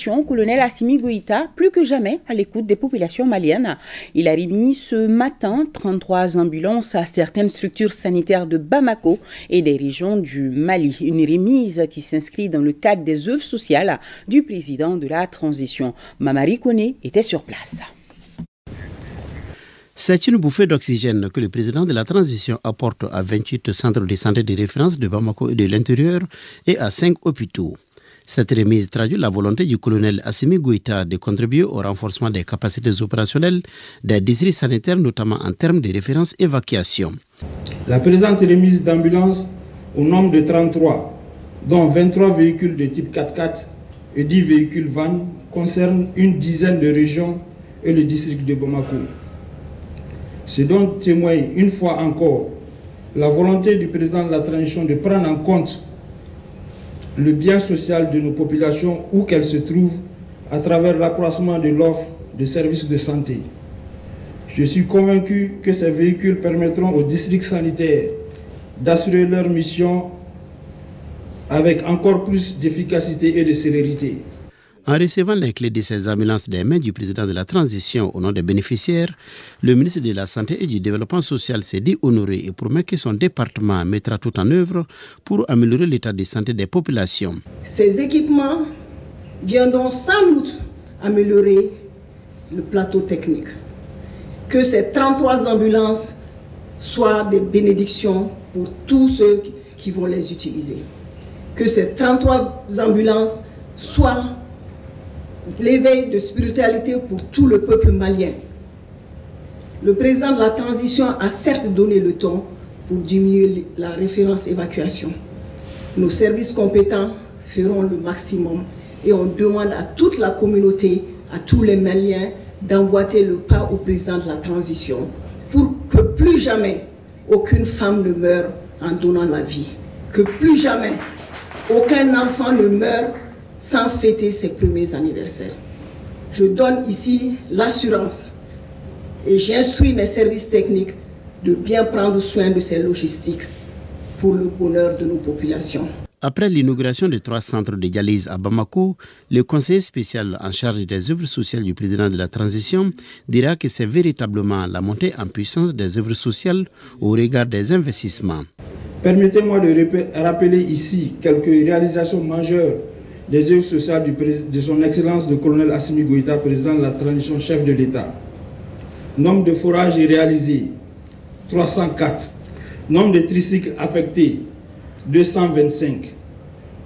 Colonel Assimi Goïta, plus que jamais à l'écoute des populations maliennes. Il a remis ce matin 33 ambulances à certaines structures sanitaires de Bamako et des régions du Mali. Une remise qui s'inscrit dans le cadre des œuvres sociales du président de la transition. Mamari Kone était sur place. C'est une bouffée d'oxygène que le président de la transition apporte à 28 centres de santé de référence de Bamako et de l'intérieur et à 5 hôpitaux. Cette remise traduit la volonté du colonel Assimi Goïta de contribuer au renforcement des capacités opérationnelles des districts sanitaires, notamment en termes de référence évacuation. La présente remise d'ambulances au nombre de 33, dont 23 véhicules de type 4x4 et 10 véhicules van, concerne une dizaine de régions et le district de Bamako. Ce dont témoigne une fois encore la volonté du président de la transition de prendre en compte le bien social de nos populations où qu'elles se trouvent à travers l'accroissement de l'offre de services de santé. Je suis convaincu que ces véhicules permettront aux districts sanitaires d'assurer leur mission avec encore plus d'efficacité et de célérité. En recevant les clés de ces ambulances des mains du président de la transition au nom des bénéficiaires, le ministre de la Santé et du Développement social s'est dit honoré et promet que son département mettra tout en œuvre pour améliorer l'état de santé des populations. Ces équipements viendront sans doute améliorer le plateau technique. Que ces 33 ambulances soient des bénédictions pour tous ceux qui vont les utiliser. Que ces 33 ambulances soient l'éveil de spiritualité pour tout le peuple malien. Le président de la transition a certes donné le ton pour diminuer la référence évacuation. Nos services compétents feront le maximum et on demande à toute la communauté, à tous les Maliens, d'emboîter le pas au président de la transition pour que plus jamais aucune femme ne meure en donnant la vie. Que plus jamais aucun enfant ne meure sans fêter ses premiers anniversaires. Je donne ici l'assurance et j'instruis mes services techniques de bien prendre soin de ces logistiques pour le bonheur de nos populations. Après l'inauguration de 3 centres de dialyse à Bamako, le conseiller spécial en charge des œuvres sociales du président de la transition dira que c'est véritablement la montée en puissance des œuvres sociales au regard des investissements. Permettez-moi de rappeler ici quelques réalisations majeures des œuvres sociales de son Excellence le colonel Assimi Goïta, président de la transition, chef de l'État. Nombre de forages réalisés, 304. Nombre de tricycles affectés, 225.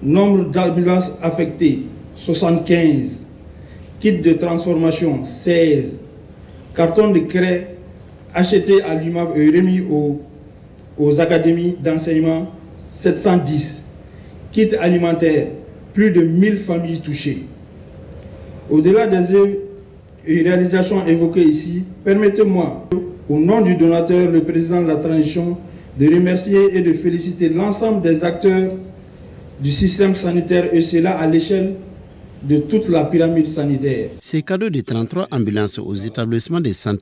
Nombre d'ambulances affectées, 75. Kits de transformation, 16. Cartons de craie achetés à l'UMAV et remis aux académies d'enseignement, 710. Kits alimentaires, plus de 1000 familles touchées. Au-delà des œuvres et réalisations évoquées ici, permettez-moi, au nom du donateur, le président de la transition, de remercier et de féliciter l'ensemble des acteurs du système sanitaire et cela à l'échelle de toute la pyramide sanitaire. Ces cadeaux de 33 ambulances aux établissements de santé